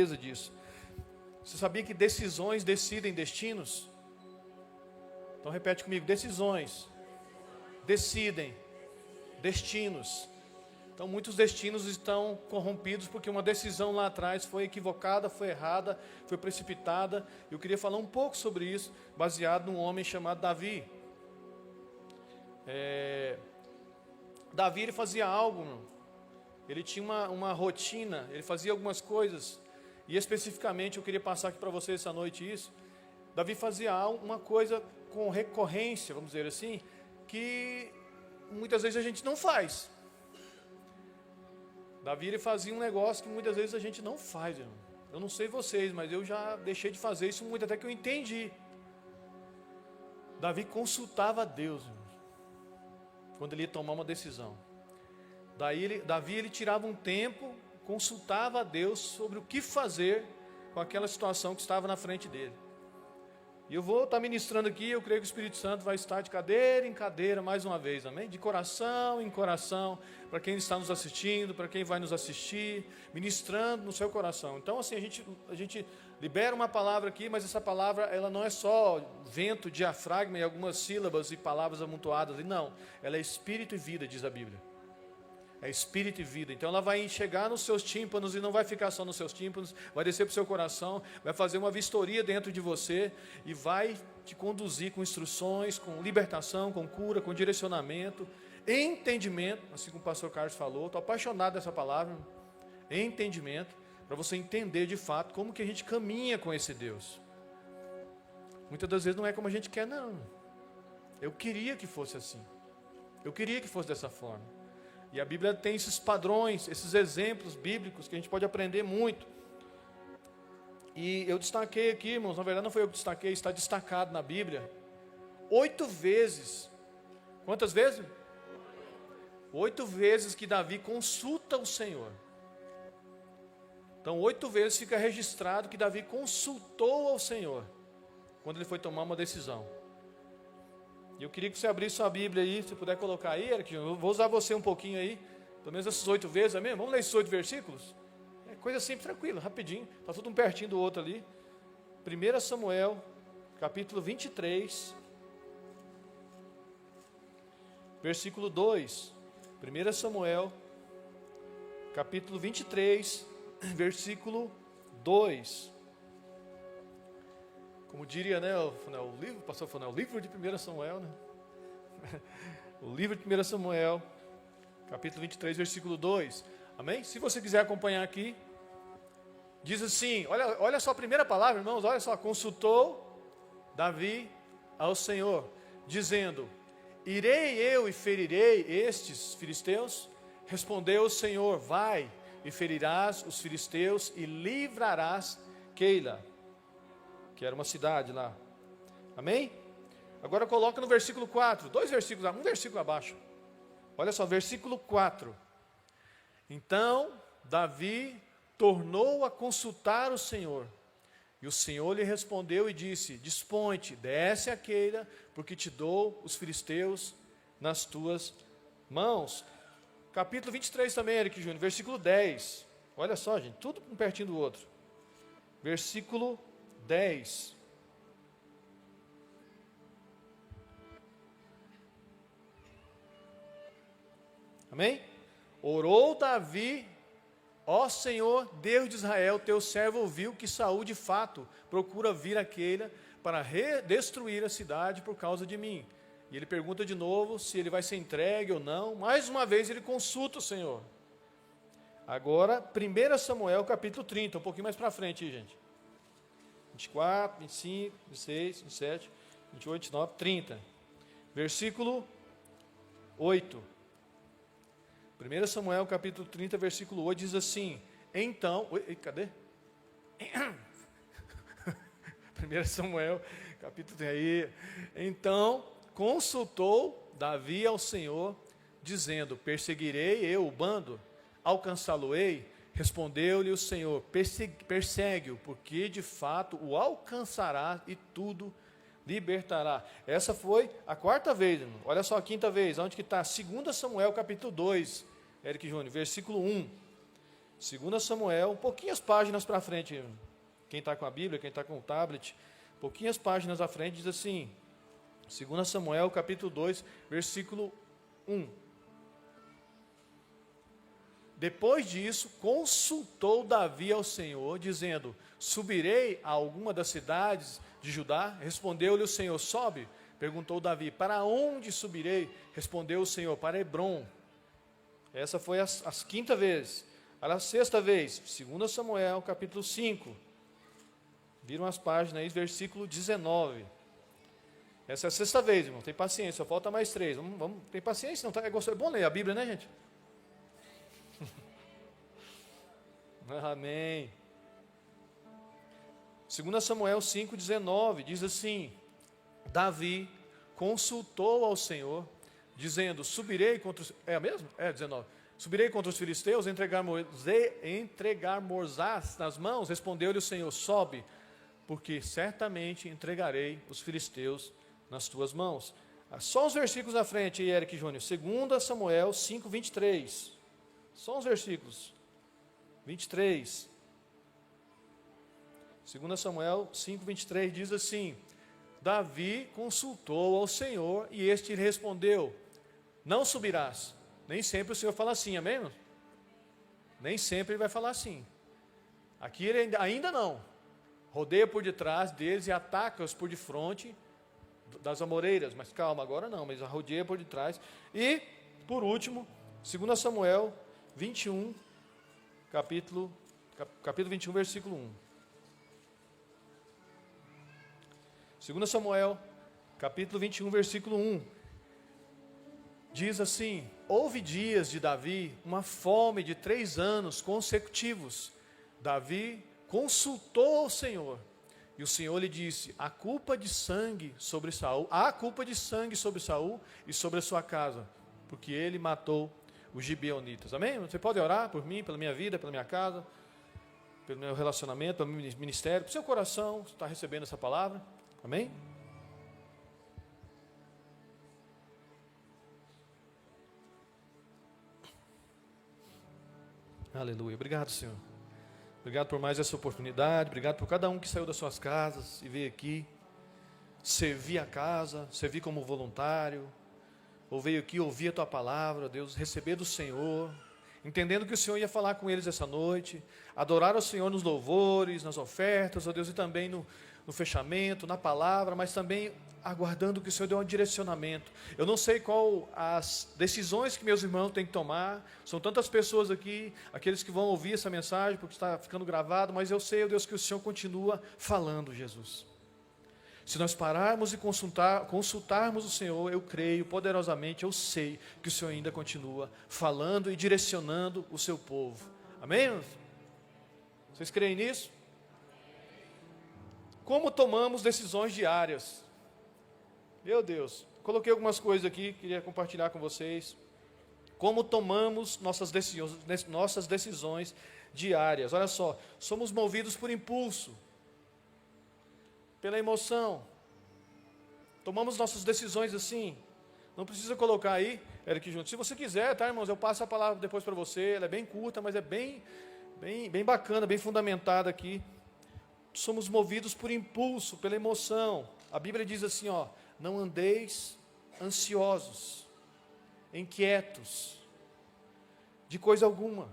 Disso. Você sabia que decisões decidem destinos? Então repete comigo: decisões decidem destinos. Então muitos destinos estão corrompidos porque uma decisão lá atrás foi equivocada, foi errada, foi precipitada. Eu queria falar um pouco sobre isso, baseado num homem chamado Davi. Davi, ele fazia algo, ele tinha uma rotina, ele fazia algumas coisas. E especificamente eu queria passar aqui para vocês essa noite isso. Davi fazia uma coisa com recorrência, vamos dizer assim, que muitas vezes a gente não faz. Davi, ele fazia um negócio que muitas vezes a gente não faz, irmão. Eu não sei vocês, mas eu já deixei de fazer isso muito, até que eu entendi. Davi consultava a Deus, irmão, quando ele ia tomar uma decisão. Davi, ele tirava um tempo, consultava a Deus sobre o que fazer com aquela situação que estava na frente dele. E eu vou estar ministrando aqui, eu creio que o Espírito Santo vai estar de cadeira em cadeira mais uma vez, amém? De coração em coração, para quem está nos assistindo, para quem vai nos assistir, ministrando no seu coração. Então assim, a gente libera uma palavra aqui, mas essa palavra, ela não é só vento, diafragma e algumas sílabas e palavras amontoadas, não, ela é espírito e vida, diz a Bíblia. É espírito e vida. Então ela vai chegar nos seus tímpanos e não vai ficar só nos seus tímpanos, vai descer para o seu coração, vai fazer uma vistoria dentro de você e vai te conduzir com instruções, com libertação, com cura, com direcionamento, entendimento, assim como o pastor Carlos falou. Estou apaixonado dessa palavra, entendimento, para você entender de fato como que a gente caminha com esse Deus. Muitas das vezes não é como a gente quer, não. Eu queria que fosse assim, eu queria que fosse dessa forma. E a Bíblia tem esses padrões, esses exemplos bíblicos que a gente pode aprender muito. E eu destaquei aqui, irmãos, na verdade não foi eu que destaquei, está destacado na Bíblia 8 vezes. Quantas vezes? 8 vezes que Davi consulta o Senhor. Então 8 vezes fica registrado que Davi consultou ao Senhor quando ele foi tomar uma decisão. E eu queria que você abrisse sua Bíblia aí, se puder colocar aí, Eric, eu vou usar você um pouquinho aí, pelo menos essas 8 vezes, amém? Vamos ler esses 8 versículos? É coisa simples, tranquila, rapidinho, está tudo um pertinho do outro ali. 1 Samuel, capítulo 23, versículo 2. 1 Samuel, capítulo 23, versículo 2. Como diria, né, o livro, pastor Fonel, o livro de 1 Samuel, né? O livro de 1 Samuel, capítulo 23, versículo 2. Amém? Se você quiser acompanhar aqui, diz assim, olha só a primeira palavra, irmãos, olha só, consultou Davi ao Senhor, dizendo: irei eu e ferirei estes filisteus? Respondeu o Senhor: vai e ferirás os filisteus e livrarás Keila, que era uma cidade lá. Amém? Agora coloca no versículo 4, 2 versículos, um versículo abaixo. Olha só, versículo 4. Então Davi tornou a consultar o Senhor. E o Senhor lhe respondeu e disse: dispõe-te, desce a Keila, porque te dou os filisteus nas tuas mãos. Capítulo 23 também, Eric Júnior, versículo 10. Olha só, gente, tudo um pertinho do outro. Versículo 10. Amém? Orou Davi: ó Senhor, Deus de Israel, teu servo ouviu que Saul de fato procura vir a Keila para destruir a cidade por causa de mim. E ele pergunta de novo se ele vai ser entregue ou não. Mais uma vez ele consulta o Senhor. Agora, 1 Samuel capítulo 30, um pouquinho mais para frente, aí, gente. 24, 25, 26, 27, 28, 29, 30. Versículo 8. 1 Samuel capítulo 30, versículo 8 diz assim: então, cadê? 1 Samuel capítulo 30 aí. Então consultou Davi ao Senhor, dizendo: perseguirei eu o bando? Alcançá-lo-ei? Respondeu-lhe o Senhor: persegue-o, porque de fato o alcançará e tudo libertará. Essa foi a 4ª vez, irmão. Olha só a 5ª vez, onde que está? 2 Samuel capítulo 2, Eric Júnior, versículo 1. 2 Samuel, pouquinhas páginas para frente. Quem está com a Bíblia, quem está com o tablet, pouquinhas páginas à frente, diz assim, 2 Samuel, capítulo 2, versículo 1. Depois disso, consultou Davi ao Senhor, dizendo, subirei a alguma das cidades de Judá? Respondeu-lhe o Senhor, sobe. Perguntou Davi, para onde subirei? Respondeu o Senhor, para Hebrom. Essa foi a quinta vez. A sexta vez, 2 Samuel, capítulo 5. Viram as páginas aí, versículo 19. Essa é a sexta vez, irmão. Tem paciência, só falta mais 3. Vamos, tem paciência, não tá? É bom ler a Bíblia, né, gente? Amém. 2 Samuel 5,19 diz assim, Davi consultou ao Senhor, dizendo, subirei contra os... É mesmo? É, 19. Subirei contra os filisteus, entregar-mos-ás nas mãos? Respondeu-lhe o Senhor, sobe, porque certamente entregarei os filisteus nas tuas mãos. Só uns versículos à frente aí, Eric Júnior. 2 Samuel 5,23. Só uns versículos. 23. 2 Samuel 5,23 diz assim, Davi consultou ao Senhor e este lhe respondeu, não subirás. Nem sempre o Senhor fala assim, amém, irmão? Nem sempre ele vai falar assim. Aqui ele ainda não. Rodeia por detrás deles e ataca-os por de frente das amoreiras. Mas calma, agora não, mas rodeia por detrás. E, por último, 2 Samuel 21, capítulo 21, versículo 1. 2 Samuel, capítulo 21, versículo 1. Diz assim, houve dias de Davi uma fome de 3 anos consecutivos. Davi consultou ao Senhor. E o Senhor lhe disse, há culpa de sangue sobre Saul e sobre a sua casa, porque ele matou os gibeonitas. Amém? Você pode orar por mim, pela minha vida, pela minha casa, pelo meu relacionamento, pelo meu ministério, pelo seu coração, você está recebendo essa palavra. Amém? Aleluia. Obrigado, Senhor. Obrigado por mais essa oportunidade. Obrigado por cada um que saiu das suas casas e veio aqui servir a casa, servir como voluntário, ou veio aqui ouvir a Tua palavra, Deus, receber do Senhor, entendendo que o Senhor ia falar com eles essa noite, adorar o Senhor nos louvores, nas ofertas, ó Deus, e também no fechamento, na palavra, mas também aguardando que o Senhor dê um direcionamento. Eu não sei qual as decisões que meus irmãos têm que tomar, são tantas pessoas aqui, aqueles que vão ouvir essa mensagem, porque está ficando gravado, mas eu sei, ó Deus, que o Senhor continua falando, Jesus. Se nós pararmos e consultarmos o Senhor, eu creio poderosamente, eu sei que o Senhor ainda continua falando e direcionando o seu povo. Amém? Vocês creem nisso? Como tomamos decisões diárias? Meu Deus, coloquei algumas coisas aqui, queria compartilhar com vocês. Como tomamos nossas decisões diárias? Olha só, somos movidos por impulso, pela emoção. Tomamos nossas decisões assim. Não precisa colocar aí, Eric junto. Se você quiser, tá, irmãos, eu passo a palavra depois para você. Ela é bem curta, mas é bem bacana, bem fundamentada aqui. Somos movidos por impulso, pela emoção. A Bíblia diz assim, ó, não andeis ansiosos, inquietos, de coisa alguma.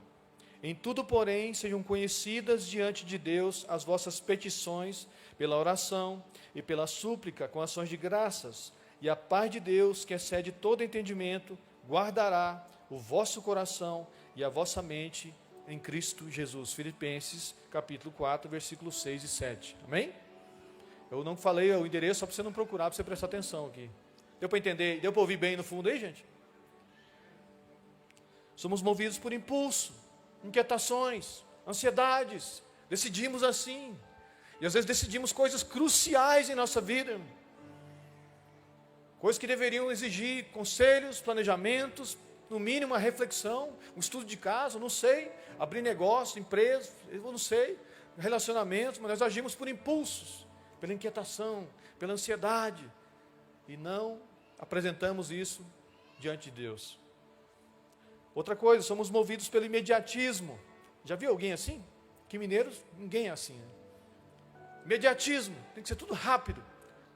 Em tudo, porém, sejam conhecidas diante de Deus as vossas petições, pela oração e pela súplica, com ações de graças. E a paz de Deus, que excede todo entendimento, guardará o vosso coração e a vossa mente em Cristo Jesus. Filipenses, capítulo 4, versículos 6 e 7. Amém? Eu não falei o endereço só para você não procurar, para você prestar atenção aqui. Deu para entender? Deu para ouvir bem no fundo aí, gente? Somos movidos por impulso, inquietações, ansiedades. Decidimos assim. E às vezes decidimos coisas cruciais em nossa vida. Coisas que deveriam exigir conselhos, planejamentos, no mínimo uma reflexão, um estudo de caso, não sei, abrir negócio, empresa, eu não sei, relacionamentos, mas nós agimos por impulsos, pela inquietação, pela ansiedade, e não apresentamos isso diante de Deus. Outra coisa, somos movidos pelo imediatismo. Já viu alguém assim? Que mineiros, ninguém é assim. Né? Imediatismo, tem que ser tudo rápido,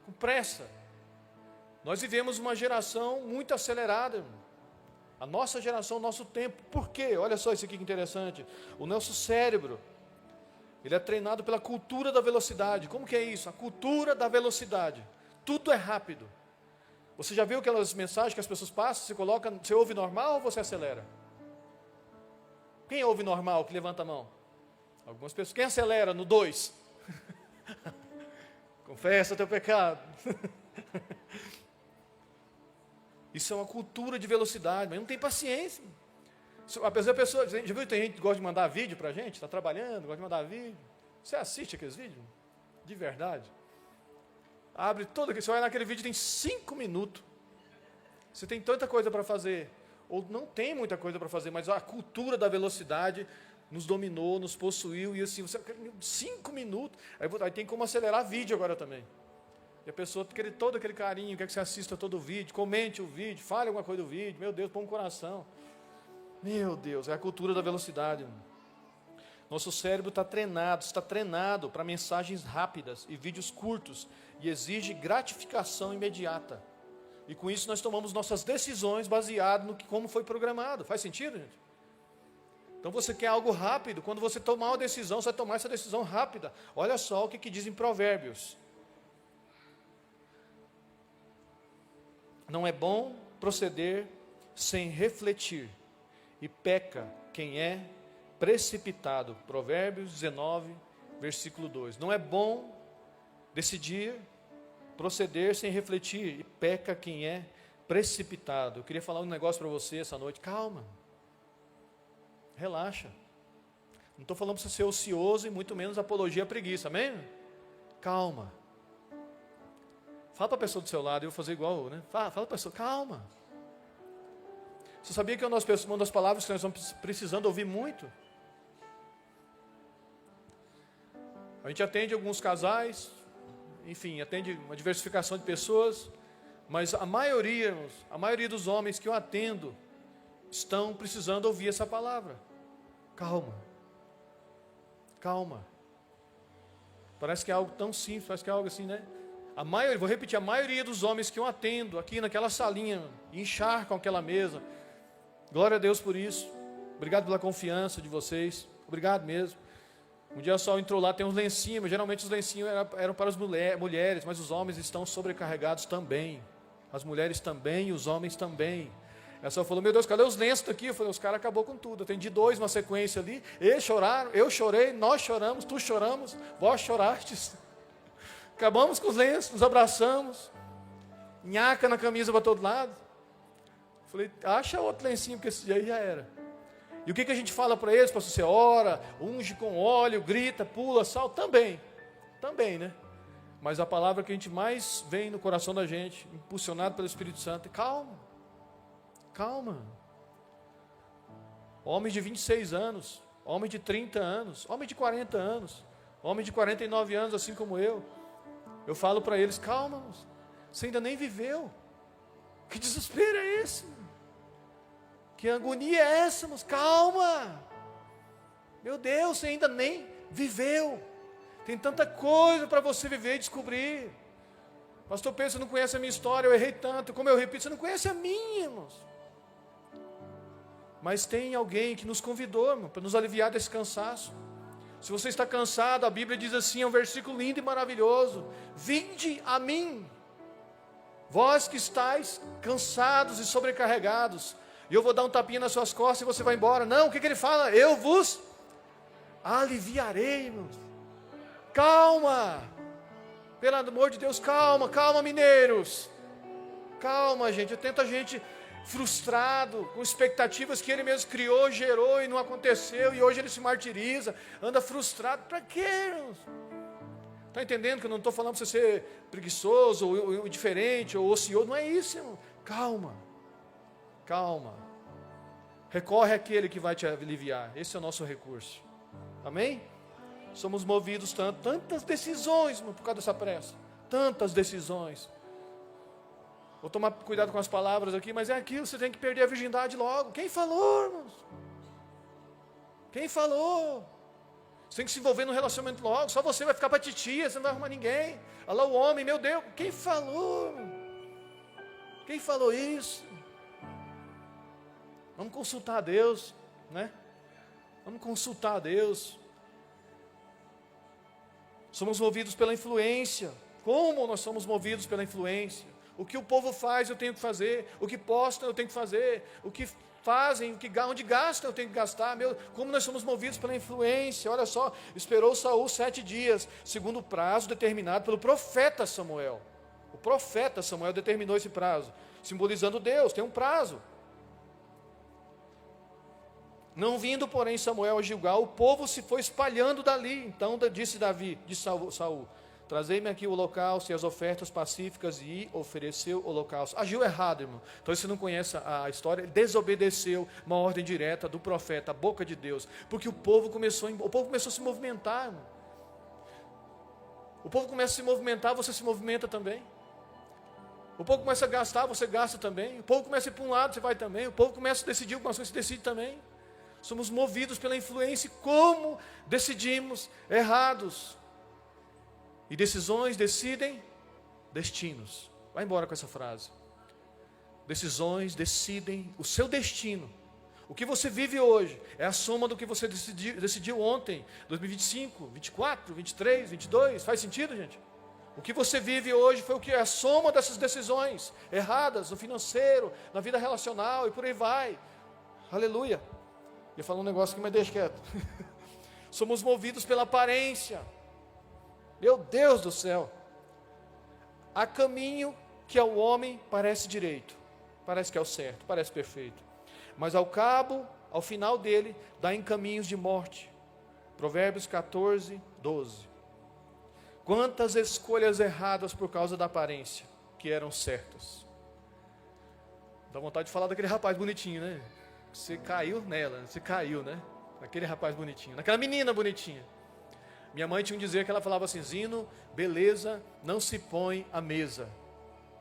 com pressa. Nós vivemos uma geração muito acelerada, irmão. A nossa geração, o nosso tempo. Por quê? Olha só isso aqui que interessante. O nosso cérebro, ele é treinado pela cultura da velocidade. Como que é isso? A cultura da velocidade. Tudo é rápido. Você já viu aquelas mensagens que as pessoas passam? Você ouve normal ou você acelera? Quem ouve normal, que levanta a mão? Algumas pessoas. Quem acelera no 2? Confessa teu pecado. Isso é uma cultura de velocidade, mas não tem paciência. Apesar da pessoa, já viu que tem gente que gosta de mandar vídeo pra gente? Está trabalhando, gosta de mandar vídeo. Você assiste aqueles vídeos? De verdade. Abre todo aquele, você vai naquele vídeo, tem 5 minutos. Você tem tanta coisa para fazer, ou não tem muita coisa para fazer, mas a cultura da velocidade nos dominou, nos possuiu, e assim, você 5 minutos, aí tem como acelerar vídeo agora também. E a pessoa quer todo aquele carinho, quer que você assista todo o vídeo, comente o vídeo, fale alguma coisa do vídeo, meu Deus, põe um coração. Meu Deus, é a cultura da velocidade. Nosso cérebro está treinado para mensagens rápidas e vídeos curtos, e exige gratificação imediata. E com isso nós tomamos nossas decisões baseado no que como foi programado. Faz sentido, gente? Então você quer algo rápido, quando você tomar uma decisão, você vai tomar essa decisão rápida. Olha só o que diz em Provérbios. Não é bom proceder sem refletir, e peca quem é precipitado. Provérbios 19, versículo 2. Não é bom decidir, proceder sem refletir, e peca quem é precipitado. Eu queria falar um negócio para você essa noite. Calma. Relaxa. Não estou falando para você ser ocioso e muito menos apologia à preguiça, amém? Calma. Fala para a pessoa do seu lado, eu vou fazer igual, né? Fala para a pessoa, calma. Você sabia que é uma das palavras que nós estamos precisando ouvir muito? A gente atende alguns casais, enfim, atende uma diversificação de pessoas, mas a maioria dos homens que eu atendo estão precisando ouvir essa palavra. Calma. Calma. Parece que é algo tão simples, parece que é algo assim, né? Vou repetir, a maioria dos homens que eu atendo aqui naquela salinha, encharcam aquela mesa. Glória a Deus por isso. Obrigado pela confiança de vocês. Obrigado mesmo. Um dia só entrou lá, tem uns lencinhos, mas geralmente os lencinhos eram para as mulheres, mas os homens estão sobrecarregados também. As mulheres também e os homens também. Ela só falou, meu Deus, cadê os lenços daqui? Eu falei, os caras acabou com tudo. Atendi 2, uma sequência ali. Eles choraram, eu chorei, nós choramos, tu choramos, vós chorastes. Acabamos com os lenços, nos abraçamos. Nhaca na camisa para todo lado. Falei, acha outro lencinho, porque esse aí já era. E o que a gente fala para eles? Pastor, você ora, unge com óleo, grita, pula, salta, também, né? Mas a palavra que a gente mais vem no coração da gente, impulsionado pelo Espírito Santo, é calma, calma. Homem de 26 anos, homem de 30 anos, homem de 40 anos, homem de 49 anos, assim como eu falo para eles, calma, você ainda nem viveu. Que desespero é esse? Que agonia é essa, mas calma. Meu Deus, você ainda nem viveu. Tem tanta coisa para você viver e descobrir. Pastor Pedro, você não conhece a minha história, eu errei tanto. Como eu repito, você não conhece a minha, irmãos. Mas tem alguém que nos convidou, irmão, para nos aliviar desse cansaço. Se você está cansado, a Bíblia diz assim, é um versículo lindo e maravilhoso. Vinde a mim, vós que estáis cansados e sobrecarregados, e eu vou dar um tapinha nas suas costas e você vai embora. Não, o que ele fala? Eu vos aliviarei, irmãos. Calma, pelo amor de Deus, calma, mineiros. Calma, gente, tanta gente frustrado, com expectativas que ele mesmo criou, gerou e não aconteceu, e hoje ele se martiriza, anda frustrado. Para quê, irmãos? Está entendendo que eu não estou falando para você ser preguiçoso, ou indiferente, ou ocioso, não é isso, irmão. Calma. Recorre àquele que vai te aliviar. Esse é o nosso recurso. Amém? Somos movidos tantas decisões, irmão, por causa dessa pressa. Tantas decisões. Vou tomar cuidado com as palavras aqui, mas é aquilo, você tem que perder a virgindade logo. Quem falou, irmãos? Quem falou? Você tem que se envolver no relacionamento logo. Só você vai ficar para titia, você não vai arrumar ninguém. Olha lá o homem, meu Deus, quem falou? Quem falou isso? Vamos consultar a Deus, né? Vamos consultar a Deus. Somos movidos pela influência. Como nós somos movidos pela influência? O que o povo faz, eu tenho que fazer. O que postam, eu tenho que fazer. O que fazem, onde gastam, eu tenho que gastar. Como nós somos movidos pela influência. Olha só, esperou Saul 7 dias, segundo o prazo determinado pelo profeta Samuel. O profeta Samuel determinou esse prazo, simbolizando Deus, tem um prazo. Não vindo, porém, Samuel a Gilgal, o povo se foi espalhando dali. Então disse Davi, de Saul, trazei-me aqui o holocausto e as ofertas pacíficas, e ofereceu o holocausto. Agiu errado, irmão. Então, se você não conhece a história, ele desobedeceu uma ordem direta do profeta, a boca de Deus, porque o povo começou a se movimentar, irmão. O povo começa a se movimentar, você se movimenta também. O povo começa a gastar, você gasta também. O povo começa a ir para um lado, você vai também. O povo começa a decidir algumas coisas, você decide também. Somos movidos pela influência. Como decidimos errados? E decisões decidem destinos. Vai embora com essa frase. Decisões decidem o seu destino. O que você vive hoje é a soma do que você decidiu ontem, 2025, 24, 23, 22. Faz sentido, gente? O que você vive hoje foi o que é a soma dessas decisões erradas no financeiro, na vida relacional e por aí vai. Aleluia. Eu falo um negócio aqui, mas deixa quieto. Somos movidos pela aparência. Meu Deus do céu. Há caminho que ao homem parece direito, parece que é o certo, parece perfeito, mas ao final dele, dá em caminhos de morte. Provérbios 14, 12. Quantas escolhas erradas por causa da aparência, que eram certas. Dá vontade de falar daquele rapaz bonitinho, né? Você caiu nela, você caiu, né? Naquele rapaz bonitinho, naquela menina bonitinha. Minha mãe tinha um dizer que ela falava assim: Zino, beleza não se põe à mesa.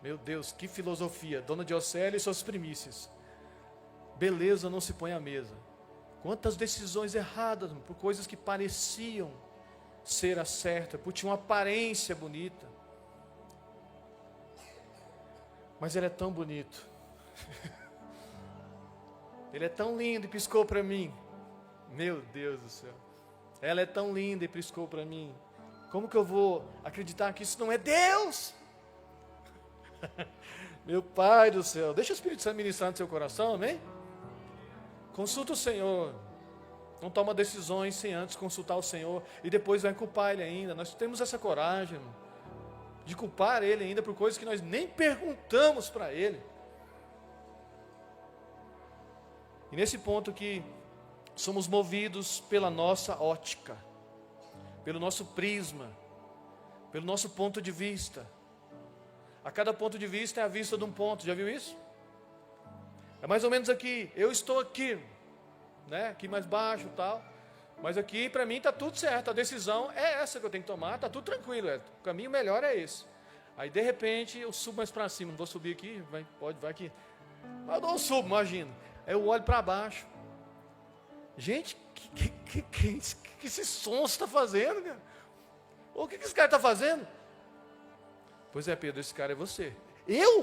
Meu Deus, que filosofia. Dona Diocélia e suas primícias. Beleza não se põe à mesa. Quantas decisões erradas, por coisas que pareciam ser a certa, porque tinha uma aparência bonita. Mas ele é tão bonito. Ele é tão lindo e piscou para mim. Meu Deus do céu. Ela é tão linda e piscou para mim. Como que eu vou acreditar que isso não é Deus? Meu Pai do céu. Deixa o Espírito Santo ministrar no seu coração, amém? Consulta o Senhor. Não toma decisões sem antes consultar o Senhor. E depois vai culpar Ele ainda. Nós temos essa coragem, irmão, de culpar Ele ainda por coisas que nós nem perguntamos para Ele. E nesse ponto que somos movidos pela nossa ótica, pelo nosso prisma, pelo nosso ponto de vista. A cada ponto de vista é a vista de um ponto, já viu isso? É mais ou menos aqui, eu estou aqui, né? Aqui mais baixo e tal, mas aqui para mim está tudo certo, a decisão é essa que eu tenho que tomar, está tudo tranquilo, o caminho melhor é esse. Aí de repente eu subo mais para cima, não vou subir aqui, vai aqui, mas eu não subo, imagina. Aí eu olho para baixo. Gente, que esse som está fazendo, cara? Ou o que esse cara está fazendo? Pois é, Pedro, esse cara é você. Eu?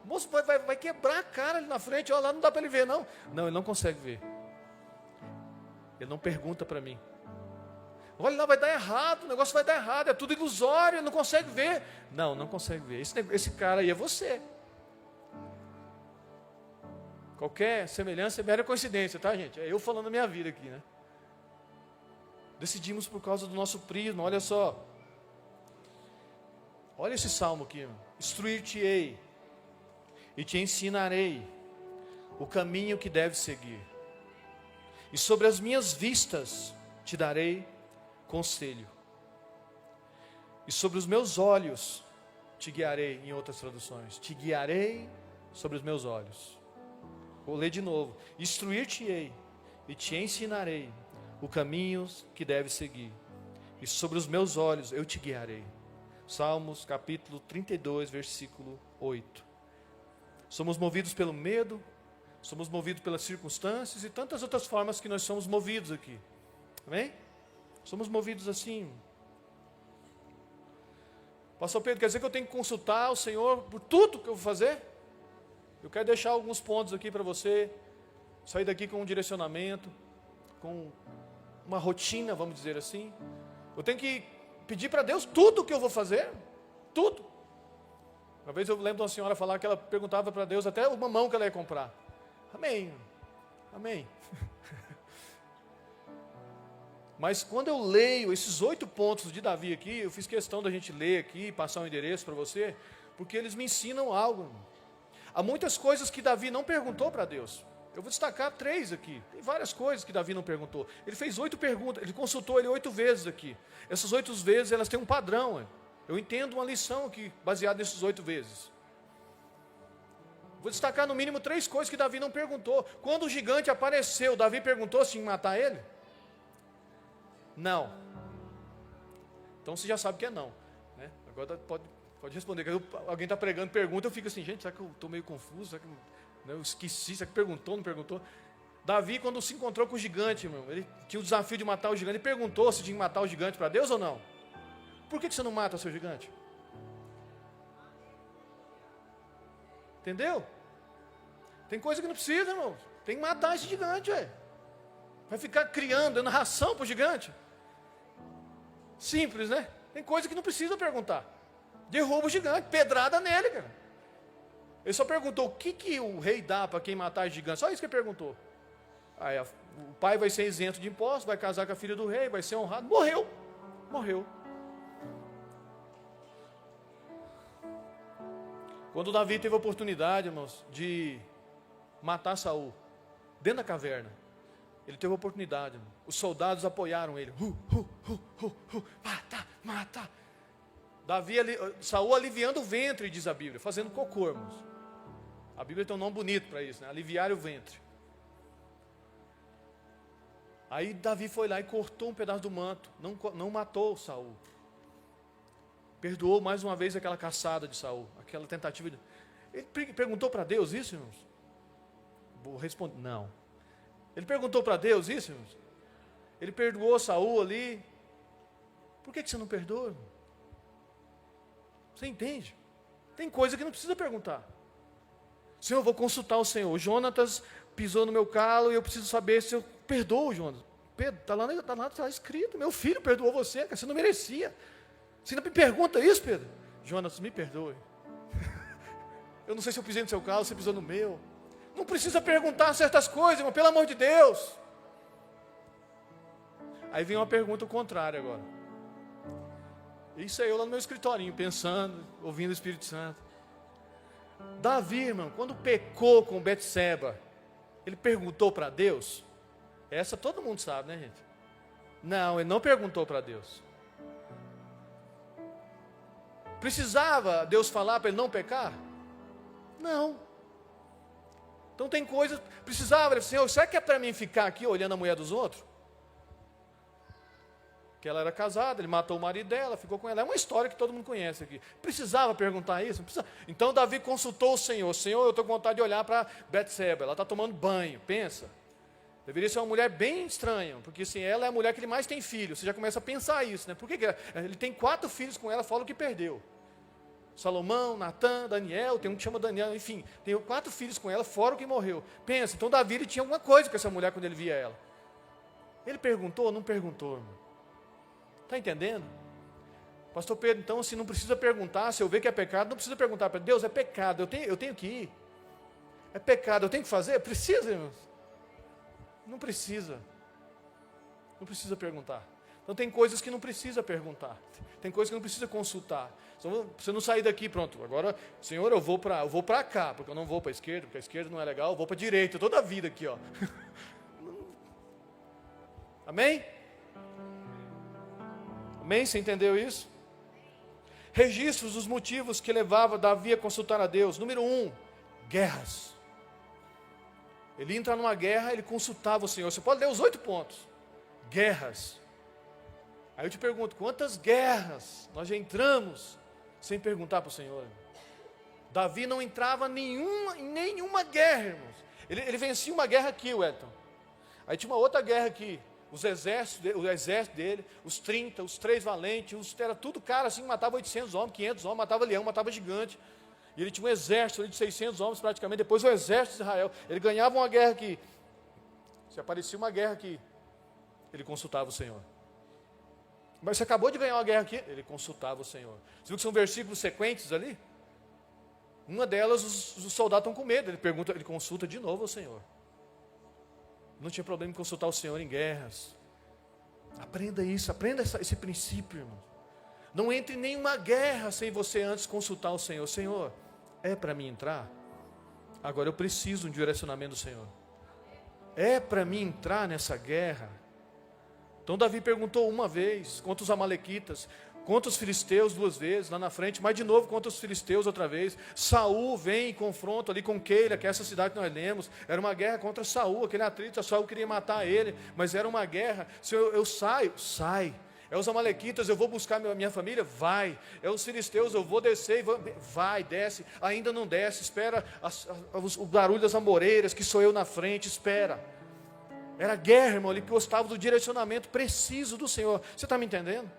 O moço vai quebrar a cara ali na frente. Olha lá, não dá para ele ver, não. Não, ele não consegue ver. Ele não pergunta para mim. Olha lá, vai dar errado, o negócio vai dar errado. É tudo ilusório, ele não consegue ver. Não consegue ver. Esse cara aí é você. Qualquer semelhança é mera coincidência, tá, gente? É eu falando da minha vida aqui, né? Decidimos por causa do nosso prisma, olha só. Olha esse salmo aqui. Instruir-te-ei e te ensinarei o caminho que deves seguir. E sobre as minhas vistas te darei conselho. E sobre os meus olhos te guiarei, em outras traduções. Te guiarei sobre os meus olhos. Vou ler de novo. Instruir-te-ei e te ensinarei o caminho que deves seguir. E sobre os meus olhos eu te guiarei. Salmos capítulo 32, versículo 8. Somos movidos pelo medo, somos movidos pelas circunstâncias e tantas outras formas que nós somos movidos aqui. Amém? Somos movidos assim. Pastor Pedro, quer dizer que eu tenho que consultar o Senhor por tudo que eu vou fazer? Eu quero deixar alguns pontos aqui para você sair daqui com um direcionamento, com uma rotina, vamos dizer assim. Eu tenho que pedir para Deus tudo o que eu vou fazer, tudo. Uma vez eu lembro de uma senhora falar que ela perguntava para Deus até o mamão que ela ia comprar. Amém, amém. Mas quando eu leio esses 8 pontos de Davi aqui, eu fiz questão da gente ler aqui, passar um endereço para você, porque eles me ensinam algo. Há muitas coisas que Davi não perguntou para Deus. Eu vou destacar 3 aqui. Tem várias coisas que Davi não perguntou. Ele fez 8 perguntas, ele consultou ele 8 vezes aqui. Essas 8 vezes, elas têm um padrão. Eu entendo uma lição aqui, baseada nesses 8 vezes. Vou destacar no mínimo 3 coisas que Davi não perguntou. Quando o gigante apareceu, Davi perguntou se ia matar ele? Não. Então você já sabe que é não, né? Agora pode responder. Alguém está pregando pergunta, eu fico assim, gente, será que eu estou meio confuso? Será que eu esqueci? Será que perguntou, não perguntou? Davi, quando se encontrou com o gigante, irmão, ele tinha o desafio de matar o gigante, ele perguntou se tinha que matar o gigante para Deus ou não? Por que você não mata o seu gigante? Entendeu? Tem coisa que não precisa, irmão. Tem que matar esse gigante, ué. Vai ficar criando, dando ração para o gigante? Simples, né? Tem coisa que não precisa perguntar. Derruba o gigante, pedrada nele, cara. Ele só perguntou o que o rei dá para quem matar o gigante. Só isso que ele perguntou. Aí o pai vai ser isento de impostos, vai casar com a filha do rei, vai ser honrado. Morreu. Morreu. Quando Davi teve a oportunidade, irmãos, de matar Saul, dentro da caverna, ele teve a oportunidade, irmão. Os soldados apoiaram ele. Mata, mata. Saul aliviando o ventre, diz a Bíblia, fazendo cocô, irmãos. A Bíblia tem um nome bonito para isso, né? Aliviar o ventre. Aí Davi foi lá e cortou um pedaço do manto, não matou Saul. Perdoou mais uma vez aquela caçada de Saul, aquela tentativa de... Ele perguntou para Deus isso, irmãos? Vou responder, não. Ele perguntou para Deus isso, irmãos? Ele perdoou Saul ali. Por que você não perdoa, irmão? Você entende? Tem coisa que não precisa perguntar. Senhor, eu vou consultar o Senhor. O Jonatas pisou no meu calo e eu preciso saber se eu perdoo o Jonatas. Pedro, está lá escrito, meu filho perdoou você, cara, você não merecia. Você ainda me pergunta isso, Pedro? Jonas, me perdoe. Eu não sei se eu pisei no seu calo, se você pisou no meu. Não precisa perguntar certas coisas, irmão, pelo amor de Deus. Aí vem uma pergunta contrária agora. Isso aí eu lá no meu escritorinho, pensando, ouvindo o Espírito Santo. Davi, irmão, quando pecou com Betseba, ele perguntou para Deus? Essa todo mundo sabe, né, gente? Não, ele não perguntou para Deus. Precisava Deus falar para ele não pecar? Não. Então tem coisas, precisava, ele disse, Senhor, será que é para mim ficar aqui olhando a mulher dos outros? Que ela era casada, ele matou o marido dela, ficou com ela. É uma história que todo mundo conhece aqui. Precisava perguntar isso? Precisava. Então Davi consultou o Senhor. Senhor, eu estou com vontade de olhar para Betseba, ela está tomando banho, pensa. Deveria ser uma mulher bem estranha, porque assim, ela é a mulher que ele mais tem filho. Você já começa a pensar isso, né? Por que ele tem 4 filhos com ela, fala o que perdeu. Salomão, Natã, Daniel, tem um que chama Daniel, enfim, tem 4 filhos com ela, fora o que morreu. Pensa, então Davi ele tinha alguma coisa com essa mulher quando ele via ela. Ele perguntou ou não perguntou, irmão? Está entendendo? Pastor Pedro, então assim, não precisa perguntar, se eu ver que é pecado, não precisa perguntar para Deus, é pecado, eu tenho que ir. É pecado, eu tenho que fazer? Precisa, irmãos? Não precisa. Não precisa perguntar. Então tem coisas que não precisa perguntar. Tem coisas que não precisa consultar. Então, você não sair daqui, pronto. Agora, Senhor, eu vou para cá, porque eu não vou para a esquerda, porque a esquerda não é legal, eu vou para a direita, toda a vida aqui, ó. Amém? Amém? Você entendeu isso? Registros dos motivos que levava Davi a consultar a Deus. Número 1, guerras. Ele entra numa guerra, ele consultava o Senhor. Você pode ler os 8 pontos. Guerras. Aí eu te pergunto, quantas guerras nós já entramos sem perguntar para o Senhor? Davi não entrava em nenhuma guerra, irmãos. Ele vencia uma guerra aqui, Wellington. Aí tinha uma outra guerra aqui. O exército dele, os 30, os 3 valentes, era tudo cara assim, matava 800 homens, 500 homens, matava leão, matava gigante. E ele tinha um exército de 600 homens praticamente, depois o exército de Israel. Ele ganhava uma guerra aqui. Se aparecia uma guerra aqui, ele consultava o Senhor. Mas você acabou de ganhar uma guerra aqui, ele consultava o Senhor. Você viu que são versículos sequentes ali? Uma delas, os soldados estão com medo, ele consulta de novo o Senhor. Não tinha problema em consultar o Senhor em guerras. Aprenda isso, aprenda esse princípio, irmão. Não entre em nenhuma guerra sem você antes consultar o Senhor. Senhor, é para mim entrar? Agora eu preciso de um direcionamento do Senhor. É para mim entrar nessa guerra? Então Davi perguntou uma vez contra os amalequitas, contra os filisteus 2 vezes, lá na frente, mas de novo contra os filisteus outra vez. Saul vem em confronto ali com Keila, que é essa cidade que nós lemos. Era uma guerra contra Saul, aquele atrito, Saul queria matar ele, mas era uma guerra. Se eu saio, sai. É os amalequitas, eu vou buscar minha família? Vai. É os filisteus, eu vou descer, vai, desce. Ainda não desce, espera o barulho das amoreiras, que sou eu na frente, espera. Era guerra, irmão, ele gostava do direcionamento preciso do Senhor. Você está me entendendo?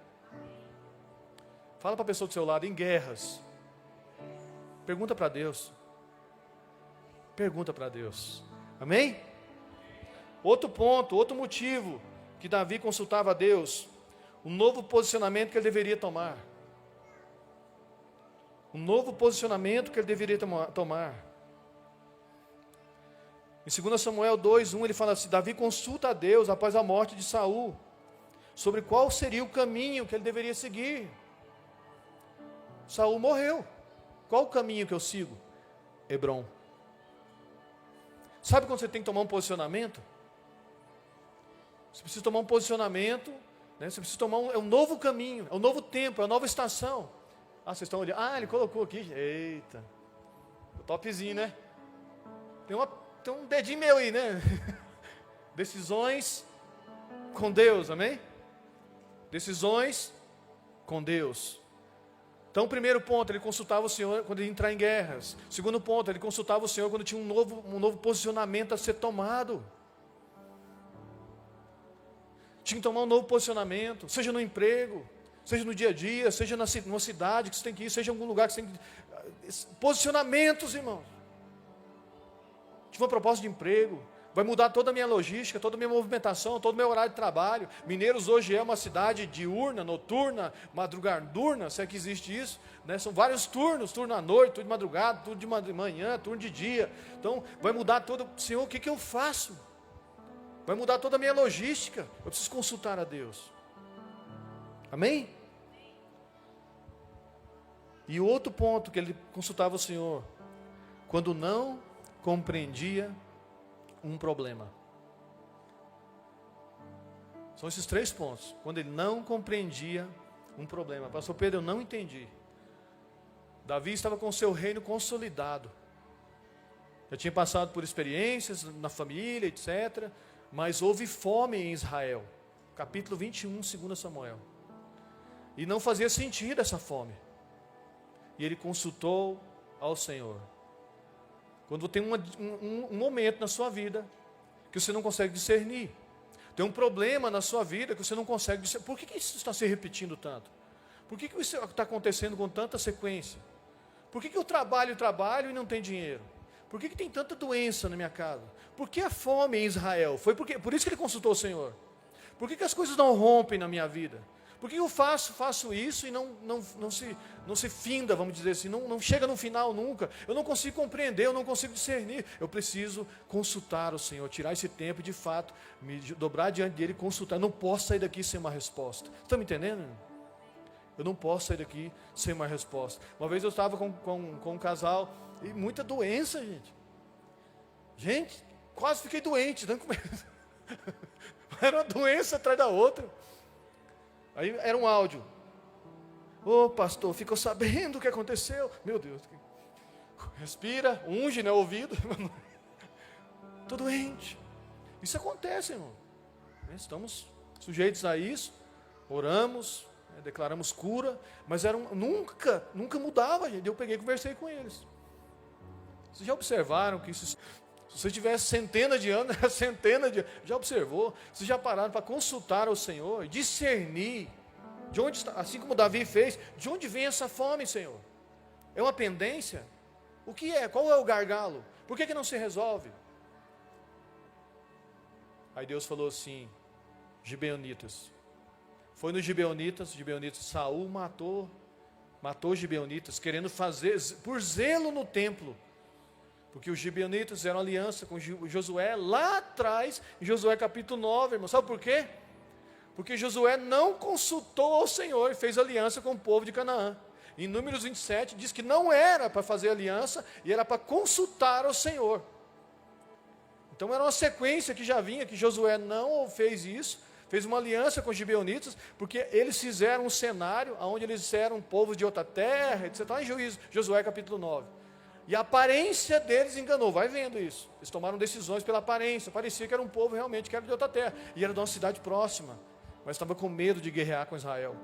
Fala para a pessoa do seu lado, em guerras. Pergunta para Deus. Pergunta para Deus. Amém? Outro ponto, outro motivo que Davi consultava a Deus. Um novo posicionamento que ele deveria tomar. Um novo posicionamento que ele deveria tomar. Em 2 Samuel 2:1 ele fala assim: Davi consulta a Deus após a morte de Saul, sobre qual seria o caminho que ele deveria seguir. Saul morreu. Qual o caminho que eu sigo? Hebrom. Sabe quando você tem que tomar um posicionamento? Você precisa tomar um posicionamento, né? Você precisa tomar um novo caminho, é um novo tempo, é uma nova estação. Ah, vocês estão olhando. Ah, ele colocou aqui. Eita. Topzinho, né? Tem um dedinho meu aí, né? Decisões com Deus, amém? Decisões com Deus. Então, o primeiro ponto, ele consultava o Senhor quando ele ia entrar em guerras. Segundo ponto, ele consultava o Senhor quando tinha um novo posicionamento a ser tomado. Tinha que tomar um novo posicionamento, seja no emprego, seja no dia a dia, seja numa cidade que você tem que ir, seja em algum lugar que você tem que ir. Posicionamentos, irmãos. Tive uma proposta de emprego, vai mudar toda a minha logística, toda a minha movimentação, todo o meu horário de trabalho. Mineiros hoje é uma cidade diurna, noturna, madrugadurna, se é que existe isso, né? São vários turnos, turno à noite, turno de madrugada, turno de manhã, turno de dia. Então, vai mudar todo. Senhor, o que eu faço? Vai mudar toda a minha logística. Eu preciso consultar a Deus. Amém? E o outro ponto que ele consultava o Senhor, quando não compreendia um problema. São esses 3 pontos. Quando ele não compreendia um problema. Pastor Pedro, eu não entendi. Davi estava com o seu reino consolidado. Já tinha passado por experiências na família, etc. Mas houve fome em Israel. Capítulo 21, 2 Samuel. E não fazia sentido essa fome. E ele consultou ao Senhor. Quando tem um momento na sua vida que você não consegue discernir. Tem um problema na sua vida que você não consegue discernir. Por que isso está se repetindo tanto? Por que isso está acontecendo com tanta sequência? Por que eu trabalho e não tenho dinheiro? Por que tem tanta doença na minha casa? Por que a fome em Israel? Por isso que ele consultou o Senhor. Por que as coisas não rompem na minha vida? Por que eu faço isso e não se finda, vamos dizer assim, não chega no final nunca? Eu não consigo compreender, eu não consigo discernir. Eu preciso consultar o Senhor, tirar esse tempo e de fato, me dobrar diante dele e consultar. Eu não posso sair daqui sem uma resposta. Estão me entendendo? Eu não posso sair daqui sem uma resposta. Uma vez eu estava com um casal e muita doença, gente. Gente, quase fiquei doente. Era uma doença atrás da outra. Aí era um áudio. Ô pastor, ficou sabendo o que aconteceu? Meu Deus. Respira, unge, né, o ouvido. Estou doente. Isso acontece, irmão. Estamos sujeitos a isso. Oramos, declaramos cura. Mas nunca mudava, gente. Eu peguei e conversei com eles. Vocês já observaram que isso Se você tivesse centenas de anos, já observou? Vocês já pararam para consultar ao Senhor, discernir de onde está, assim como Davi fez, de onde vem essa fome, Senhor? É uma pendência? O que é? Qual é o gargalo? Por que não se resolve? Aí Deus falou assim: gibeonitas. Foi nos gibeonitas, Saul matou os gibeonitas, querendo fazer, por zelo no templo. Porque os gibeonitas fizeram aliança com Josué lá atrás, em Josué capítulo 9, irmão. Sabe por quê? Porque Josué não consultou ao Senhor e fez aliança com o povo de Canaã. Em Números 27 diz que não era para fazer aliança, e era para consultar ao Senhor. Então era uma sequência que já vinha, que Josué não fez isso, fez uma aliança com os gibeonitas, porque eles fizeram um cenário, onde eles eram povos de outra terra, etc. Está em Josué capítulo 9. E a aparência deles enganou, vai vendo isso. Eles tomaram decisões pela aparência, parecia que era um povo realmente que era de outra terra, e era de uma cidade próxima, mas estava com medo de guerrear com Israel.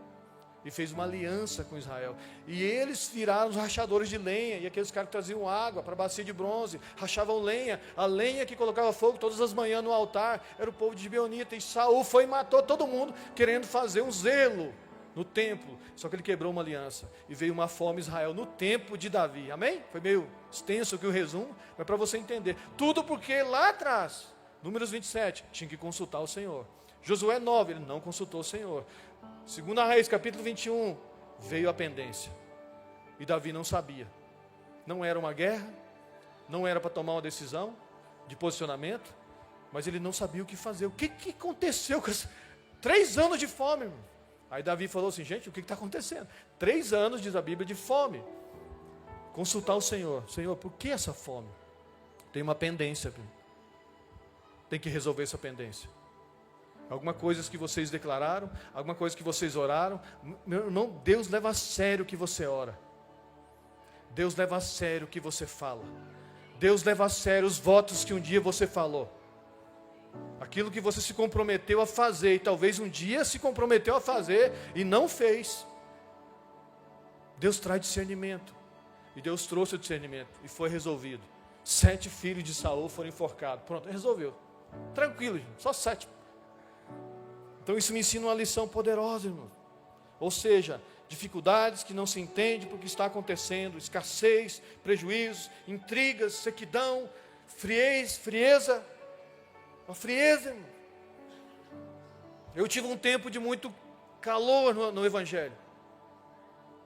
E fez uma aliança com Israel. E eles viraram os rachadores de lenha, e aqueles caras que traziam água para a bacia de bronze, rachavam lenha, a lenha que colocava fogo todas as manhãs no altar, era o povo de Gibeonita. E Saul foi e matou todo mundo, querendo fazer um zelo no templo. Só que ele quebrou uma aliança, e veio uma fome em Israel no tempo de Davi. Amém? Foi meio extenso aqui o resumo, mas para você entender. Tudo porque lá atrás, Números 27, tinha que consultar o Senhor. Josué 9, ele não consultou o Senhor. 2 Reis, capítulo 21, veio a pendência. E Davi não sabia. Não era uma guerra, não era para tomar uma decisão de posicionamento, mas ele não sabia o que fazer. O que aconteceu com 3 anos de fome, irmão? Aí Davi falou assim: gente, o que está acontecendo? 3 anos, diz a Bíblia, de fome. Consultar o Senhor. Senhor, por que essa fome? Tem uma pendência. Tem que resolver essa pendência. Alguma coisa que vocês declararam, alguma coisa que vocês oraram. Meu irmão, Deus leva a sério o que você ora. Deus leva a sério o que você fala. Deus leva a sério os votos que um dia você falou. Aquilo que você se comprometeu a fazer, e talvez um dia se comprometeu a fazer e não fez. Deus traz discernimento. E Deus trouxe o discernimento e foi resolvido. 7 filhos de Saul foram enforcados. Pronto, resolveu. Tranquilo, gente, só 7. Então isso me ensina uma lição poderosa, irmão. Ou seja, dificuldades que não se entende por que está acontecendo, escassez, prejuízos, intrigas, sequidão, frieza, uma frieza, irmão. Eu tive um tempo de muito calor no Evangelho,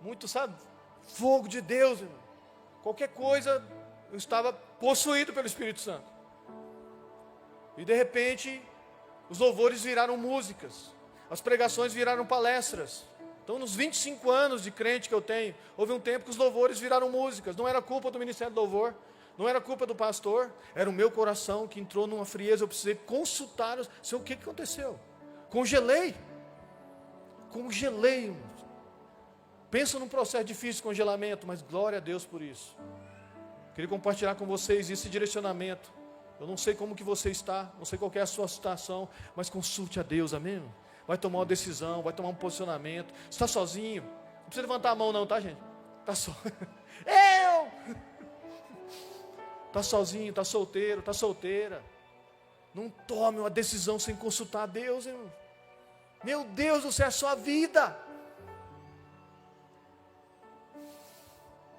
muito, sabe, fogo de Deus, irmão. Qualquer coisa, eu estava possuído pelo Espírito Santo. E de repente, os louvores viraram músicas, as pregações viraram palestras. Então, nos 25 anos de crente que eu tenho, houve um tempo que os louvores viraram músicas. Não era culpa do Ministério do Louvor, não era culpa do pastor, era o meu coração que entrou numa frieza. Eu precisei consultar, Senhor, o que aconteceu? Congelei. Pensa num processo difícil de congelamento, mas glória a Deus por isso. Queria compartilhar com vocês esse direcionamento. Eu não sei como que você está, não sei qual que é a sua situação, mas consulte a Deus, amém? Vai tomar uma decisão, vai tomar um posicionamento. Você está sozinho? Não precisa levantar a mão não, tá, gente? Está só. Eu! Está sozinho, está solteiro, está solteira. Não tome uma decisão sem consultar a Deus, irmão. Meu Deus, você é a sua vida.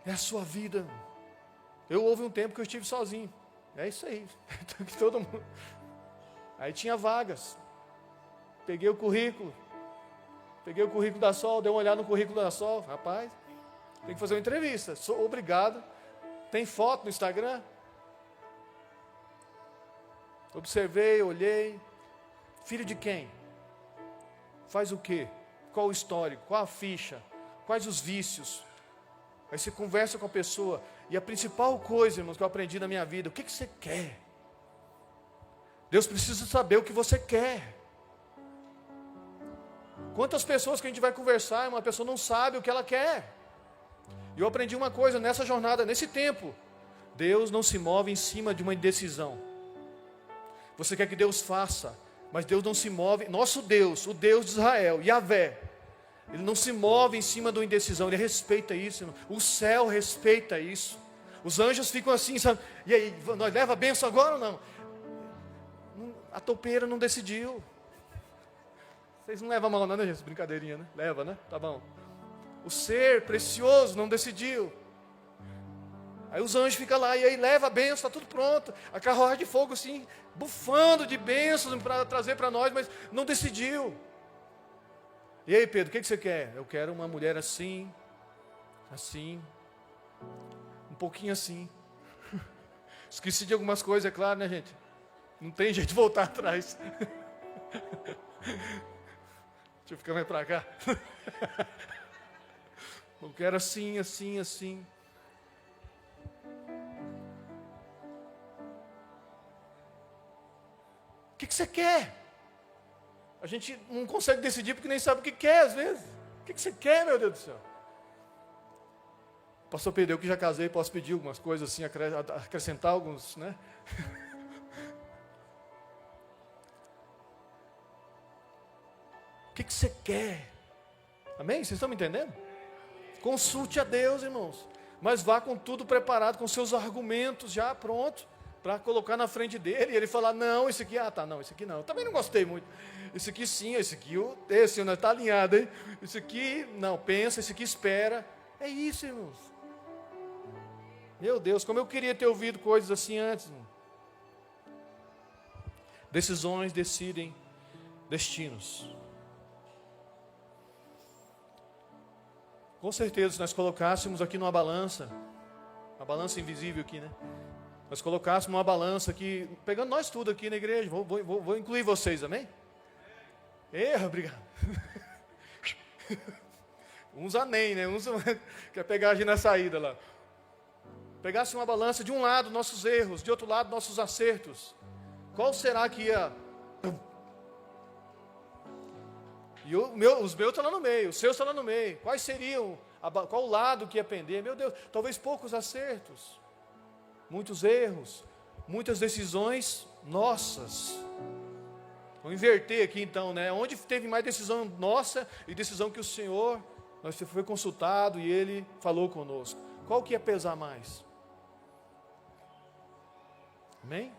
É a sua vida, irmão. Houve um tempo que eu estive sozinho. É isso aí, todo mundo. Aí tinha vagas. Peguei o currículo da Sol, dei uma olhada no currículo da Sol. Rapaz, tem que fazer uma entrevista. Sou obrigado. Tem foto no Instagram? Observei, olhei. Filho de quem? Faz o quê? Qual o histórico? Qual a ficha? Quais os vícios? Aí você conversa com a pessoa. E a principal coisa, irmãos, que eu aprendi na minha vida: o que você quer? Deus precisa saber o que você quer. Quantas pessoas que a gente vai conversar, uma pessoa não sabe o que ela quer. E eu aprendi uma coisa nessa jornada, nesse tempo: Deus não se move em cima de uma indecisão. Você quer que Deus faça, mas Deus não se move. Nosso Deus, o Deus de Israel, Yahvé, Ele não se move em cima de uma indecisão. Ele respeita isso, irmão. O céu respeita isso. Os anjos ficam assim, sabe? E aí, nós leva a bênção agora ou não? A toupeira não decidiu. Vocês não levam a mão não, né, gente? Brincadeirinha, né? Leva, né? Tá bom. O ser precioso não decidiu. Aí os anjos ficam lá, e aí leva a bênção, está tudo pronto. A carruagem de fogo assim, bufando de bênçãos para trazer para nós, mas não decidiu. E aí, Pedro, o que você quer? Eu quero uma mulher assim, assim, um pouquinho assim. Esqueci de algumas coisas, é claro, né, gente? Não tem jeito de voltar atrás. Deixa eu ficar mais para cá. Eu quero assim, assim, assim. O que você quer? A gente não consegue decidir porque nem sabe o que quer às vezes. O que você quer, meu Deus do céu? Pastor Pedro, eu que já casei, posso pedir algumas coisas assim, acrescentar alguns, né? O que você quer? Amém? Vocês estão me entendendo? Consulte a Deus, irmãos. Mas vá com tudo preparado, com seus argumentos já prontos, para colocar na frente dele, e ele falar, não, esse aqui, não, esse aqui não, eu também não gostei muito, esse aqui sim, esse aqui, esse não está alinhado, hein? Esse aqui, não, pensa, esse aqui espera, é isso, irmãos. Meu Deus, como eu queria ter ouvido coisas assim antes, irmão. Decisões decidem destinos. Com certeza, se nós colocássemos aqui numa balança, uma balança invisível aqui, né? Nós colocássemos uma balança aqui, pegando nós tudo aqui na igreja, vou incluir vocês, amém? Obrigado. Uns amém, né? Uns quer pegar a gente na saída lá. Pegasse uma balança, de um lado nossos erros, de outro lado nossos acertos. Qual será que ia... E os meus estão lá no meio, os seus estão lá no meio. Quais seriam, qual lado que ia pender? Meu Deus, talvez poucos acertos. Muitos erros, muitas decisões nossas. Vamos inverter aqui então, né? Onde teve mais decisão nossa e decisão que o Senhor, nós foi consultado e Ele falou conosco. Qual que ia pesar mais? Amém?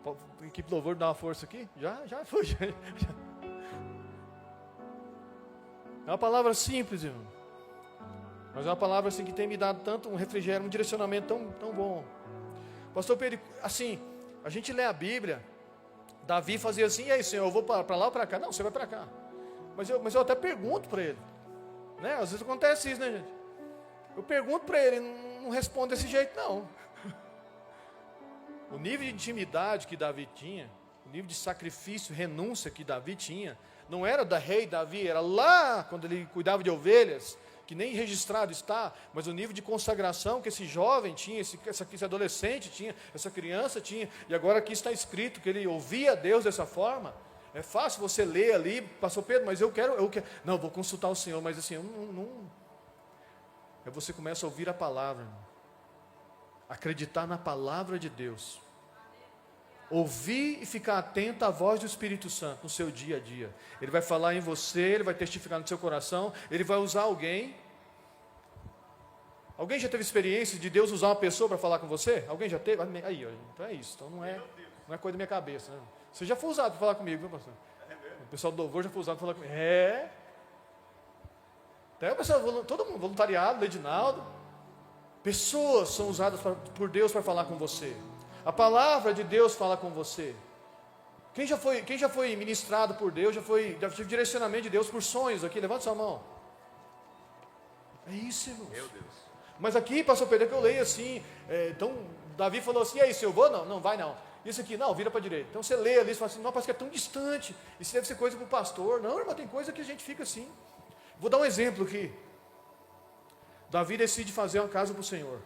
A equipe do louvor dá uma força aqui? Já foi. Já. É uma palavra simples, irmão. Mas é uma palavra assim que tem me dado tanto um refrigério, um direcionamento tão bom. Pastor Pedro, assim, a gente lê a Bíblia, Davi fazia assim, e aí, Senhor, eu vou para lá ou para cá? Não, você vai para cá. Mas eu até pergunto para ele. Né? Às vezes acontece isso, né, gente? Eu pergunto para ele, não responde desse jeito, não. O nível de intimidade que Davi tinha, o nível de sacrifício, renúncia que Davi tinha, não era da rei Davi, era lá quando ele cuidava de ovelhas, que nem registrado está, mas o nível de consagração que esse jovem tinha, esse adolescente tinha, essa criança tinha, e agora aqui está escrito que ele ouvia Deus dessa forma. É fácil você ler ali, pastor Pedro, mas eu quero, não, vou consultar o Senhor, mas assim, aí você começa a ouvir a palavra, irmão. Acreditar na palavra de Deus, ouvir e ficar atento à voz do Espírito Santo no seu dia a dia. Ele vai falar em você, ele vai testificar no seu coração, ele vai usar alguém. Alguém já teve experiência de Deus usar uma pessoa para falar com você? Alguém já teve? Aí, então é isso, então não é coisa da minha cabeça, né? Você já foi usado para falar comigo, viu, pastor? O pessoal do louvor já foi usado para falar comigo. Até o pessoal, todo mundo, voluntariado, Ledinaldo. Pessoas são usadas por Deus para falar com você. A palavra de Deus fala com você. Quem já foi ministrado por Deus, já teve direcionamento de Deus por sonhos aqui? Levanta sua mão. É isso, irmãos. Meu Deus. Mas aqui, pastor Pedro, que eu leio assim, então Davi falou assim, e aí, se eu vou? Não vai não. Isso aqui, não, vira para a direita. Então você lê ali e fala assim, não, parece que é tão distante, isso deve ser coisa para o pastor. Não, irmão, tem coisa que a gente fica assim. Vou dar um exemplo aqui. Davi decide fazer uma casa para o Senhor.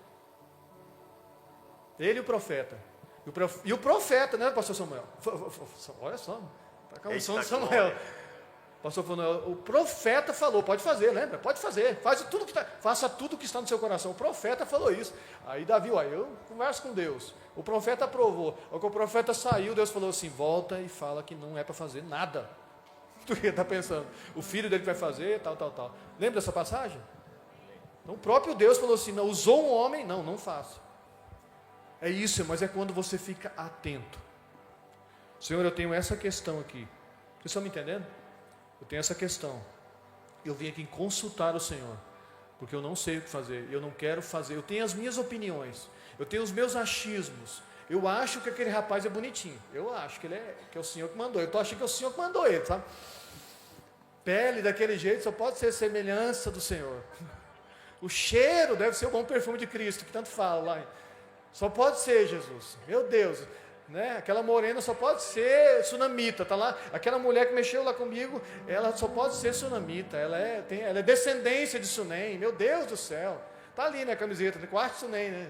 Ele e o profeta. E o profeta, né, pastor Samuel? Olha só, está com a unção de Samuel. Pastor Samuel, o profeta falou, pode fazer, lembra? Pode fazer, faça tudo que está no seu coração. O profeta falou isso. Aí Davi, eu converso com Deus. O profeta aprovou. Quando o profeta saiu, Deus falou assim, volta e fala que não é para fazer nada. Tu está pensando, o filho dele vai fazer, tal. Lembra dessa passagem? Então o próprio Deus falou assim, não, usou um homem, não faça. É isso, mas é quando você fica atento. Senhor, eu tenho essa questão aqui. Vocês estão me entendendo? Eu tenho essa questão. Eu vim aqui consultar o Senhor, porque eu não sei o que fazer, eu não quero fazer. Eu tenho as minhas opiniões, eu tenho os meus achismos. Eu acho que aquele rapaz é bonitinho. Eu acho que que é o Senhor que mandou. Eu estou achando que é o Senhor que mandou ele, sabe? Pele daquele jeito só pode ser semelhança do Senhor. O cheiro deve ser o bom perfume de Cristo, que tanto fala lá. Só pode ser, Jesus. Meu Deus, né? Aquela morena só pode ser sunamita, tá lá. Aquela mulher que mexeu lá comigo, ela só pode ser sunamita. Ela é descendência de Sunem. Meu Deus do céu. Tá ali na camiseta, no quarto Sunem, né?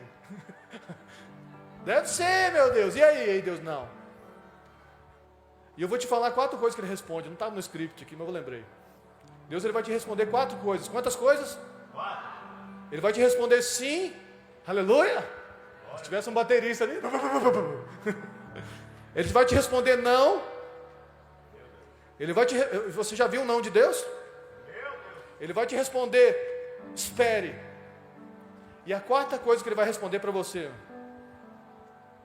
Deve ser, meu Deus. E aí, Deus? Não. E eu vou te falar 4 coisas que ele responde. Não estava no script aqui, mas eu lembrei. Deus ele vai te responder 4 coisas. Quantas coisas? 4. Ele vai te responder sim. Aleluia. Se tivesse um baterista ali. Ele vai te responder não. Você já viu o não de Deus? Ele vai te responder espere. E a 4ª coisa que ele vai responder para você,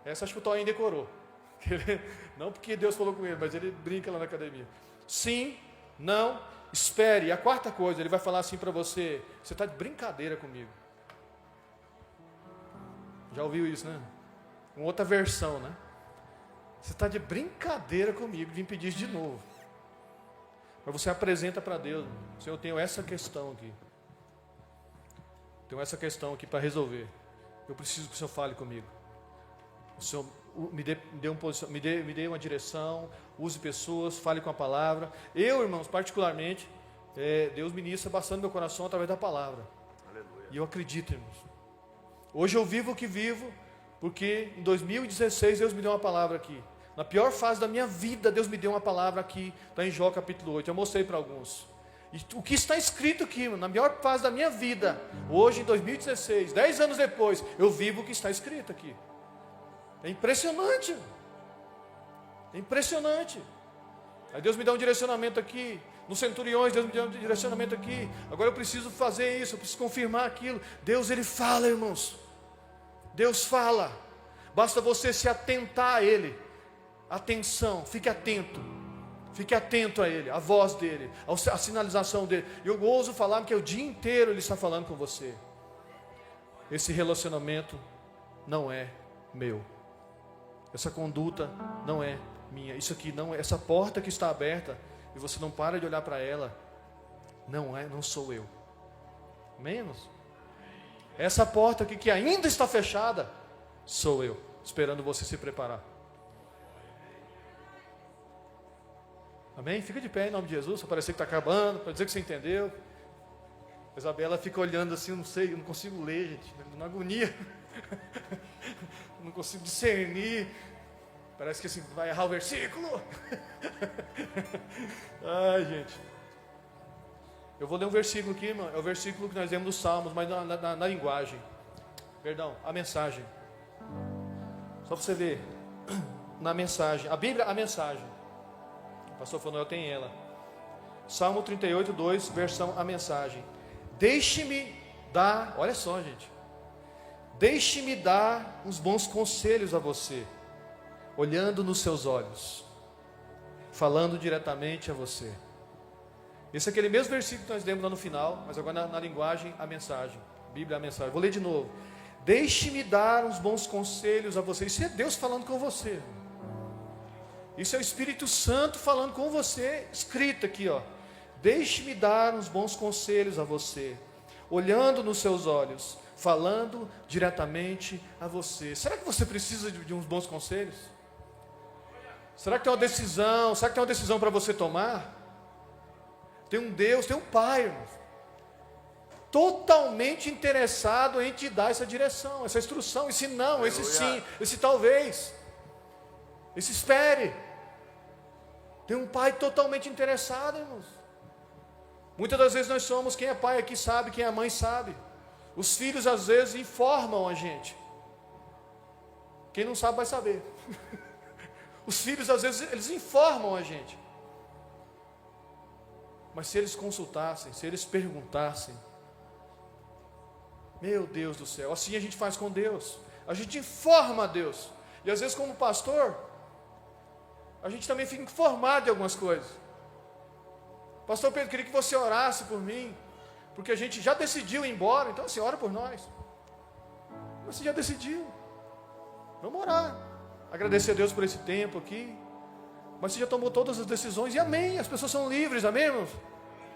essa acho que o Toinho decorou. Não porque Deus falou com ele, mas ele brinca lá na academia. Sim, não, espere. E a 4ª coisa, ele vai falar assim para você: você está de brincadeira comigo. Já ouviu isso, né? Uma outra versão, né? Você está de brincadeira comigo, vim pedir isso de novo. Mas você apresenta para Deus: Senhor, eu tenho essa questão aqui. Tenho essa questão aqui para resolver. Eu preciso que o Senhor fale comigo. O Senhor me dê uma direção, use pessoas, fale com a palavra. Eu, irmãos, particularmente, Deus ministra bastante meu coração através da palavra. Aleluia. E eu acredito, irmãos. Hoje eu vivo o que vivo, porque em 2016 Deus me deu uma palavra aqui. Na pior fase da minha vida, Deus me deu uma palavra aqui, está em Jó capítulo 8, eu mostrei para alguns. E o que está escrito aqui, na pior fase da minha vida, hoje em 2016, 10 anos depois, eu vivo o que está escrito aqui. É impressionante. É impressionante. Aí Deus me dá um direcionamento aqui. Nos centuriões, Deus me dá um direcionamento aqui. Agora eu preciso fazer isso, eu preciso confirmar aquilo. Deus, Ele fala, irmãos. Deus fala. Basta você se atentar a Ele. Atenção, fique atento. Fique atento a Ele, a voz dEle, a sinalização dEle. Eu ouso falar que o dia inteiro Ele está falando com você. Esse relacionamento não é meu. Essa conduta não é minha. Isso aqui não é. Essa porta que está aberta e você não para de olhar para ela, não sou eu. Menos. Essa porta aqui que ainda está fechada, sou eu, esperando você se preparar. Amém? Fica de pé em nome de Jesus, para parecer que está acabando, para dizer que você entendeu. A Isabela fica olhando assim, eu não consigo ler, gente, na agonia. Não consigo discernir. Parece que assim, vai errar o versículo. Ai, gente. Eu vou ler um versículo aqui, irmão. É o versículo que nós lemos nos Salmos, mas na linguagem. Perdão, a mensagem. Só para você ver. Na mensagem. A Bíblia, a mensagem. O pastor Fanuel tem ela. Salmo 38, 2, versão a mensagem. Deixe-me dar, olha só, gente. Deixe-me dar uns bons conselhos a você, olhando nos seus olhos, falando diretamente a você. Esse é aquele mesmo versículo que nós lemos lá no final, mas agora na linguagem, a mensagem. Bíblia, a mensagem. Vou ler de novo. Deixe-me dar uns bons conselhos a você. Isso é Deus falando com você. Isso é o Espírito Santo falando com você, escrito aqui, ó. Deixe-me dar uns bons conselhos a você, olhando nos seus olhos, falando diretamente a você. Será que você precisa de uns bons conselhos? Será que tem uma decisão? Será que tem uma decisão para você tomar? Tem um Deus, tem um Pai, irmãos, totalmente interessado em te dar essa direção, essa instrução, esse não, esse sim, esse talvez, esse espere. Tem um Pai totalmente interessado, irmãos. Muitas das vezes nós somos, quem é pai aqui sabe, quem é mãe sabe. Os filhos às vezes informam a gente. Quem não sabe vai saber. Os filhos às vezes eles informam a gente. Mas se eles consultassem, se eles perguntassem, Meu Deus do céu, assim a gente faz com Deus. A gente informa a Deus. E às vezes como pastor, a gente também fica informado de algumas coisas. Pastor Pedro, queria que você orasse por mim, porque a gente já decidiu ir embora, então assim, ora por nós. Você já decidiu. Vamos orar. Agradecer a Deus por esse tempo aqui. Mas você já tomou todas as decisões e amém. As pessoas são livres, amém, irmãos?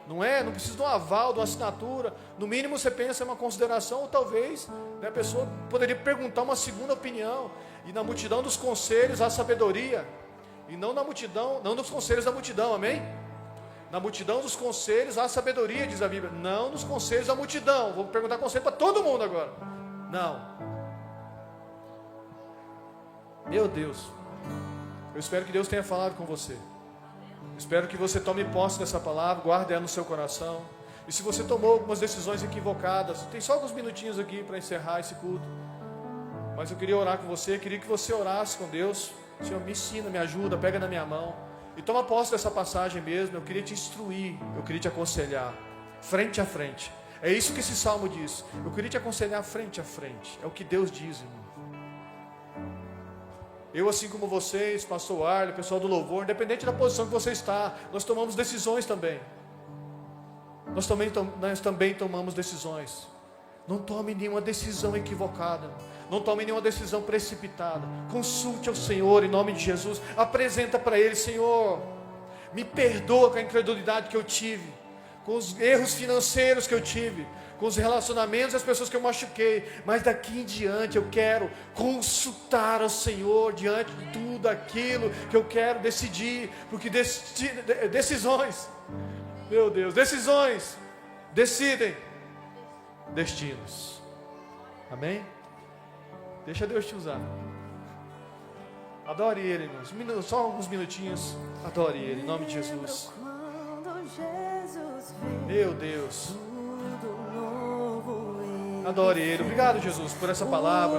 Não é? Não precisa de um aval, de uma assinatura. No mínimo você pensa em uma consideração, ou talvez, né, a pessoa poderia perguntar uma segunda opinião. E na multidão dos conselhos há sabedoria. E não na multidão, não nos conselhos da multidão, amém? Na multidão dos conselhos há sabedoria, diz a Bíblia. Não nos conselhos da multidão. Vou perguntar conselho para todo mundo agora. Não. Meu Deus. Eu espero que Deus tenha falado com você. Espero que você tome posse dessa palavra, guarde ela no seu coração. E se você tomou algumas decisões equivocadas, tem só alguns minutinhos aqui para encerrar esse culto. Mas eu queria orar com você, queria que você orasse com Deus. Senhor, me ensina, me ajuda, pega na minha mão. E toma posse dessa passagem mesmo. Eu queria te instruir, eu queria te aconselhar, frente a frente. É isso que esse salmo diz. Eu queria te aconselhar frente a frente. É o que Deus diz, irmão. Eu, assim como vocês, pastor Arley, pessoal do louvor, independente da posição que você está, nós tomamos decisões também. Nós também tomamos decisões. Não tome nenhuma decisão equivocada. Não tome nenhuma decisão precipitada. Consulte ao Senhor em nome de Jesus. Apresenta para Ele: Senhor, me perdoa com a incredulidade que eu tive, com os erros financeiros que eu tive, com os relacionamentos e as pessoas que eu machuquei. Mas daqui em diante eu quero consultar ao Senhor diante de tudo aquilo que eu quero decidir. Porque decisões, meu Deus, decisões decidem destinos. Amém? Deixa Deus te usar. Adore Ele, irmãos. Só alguns minutinhos. Adore Ele, em nome de Jesus. Meu Deus. Adore Ele. Obrigado, Jesus, por essa palavra.